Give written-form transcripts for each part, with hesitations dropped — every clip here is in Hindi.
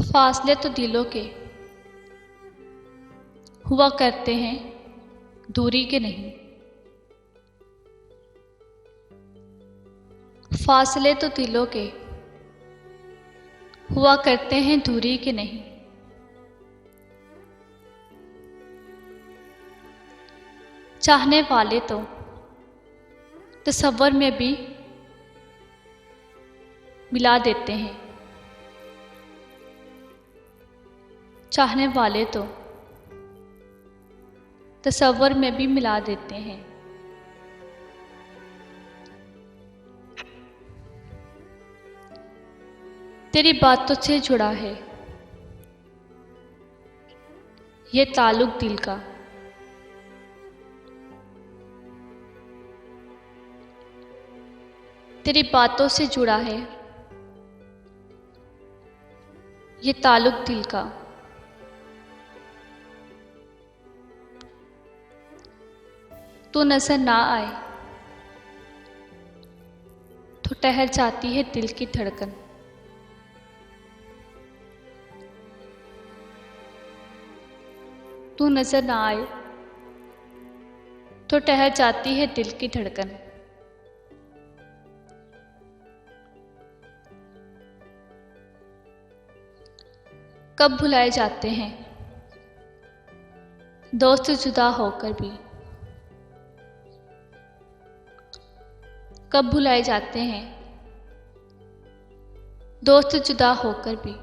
फासले तो दिलों के हुआ करते हैं, दूरी के नहीं। फासले तो दिलों के हुआ करते हैं, दूरी के नहीं। चाहने वाले तो तसव्वुर में भी मिला देते हैं। चाहने वाले तो तसव्वुर में भी मिला देते हैं। तेरी बातों से जुड़ा है ये ताल्लुक दिल का। तेरी बातों से जुड़ा है ये ताल्लुक दिल का। तू नजर ना आए तो ठहर जाती है दिल की धड़कन। तू नजर ना आए तो ठहर जाती है दिल की धड़कन। कब भुलाए जाते हैं दोस्त जुदा होकर भी। कब भुलाए जाते हैं दोस्त जुदा होकर भी।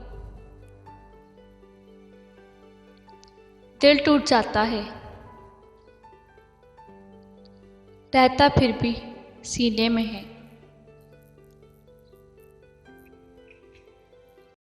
दिल टूट जाता है रहता फिर भी सीने में है।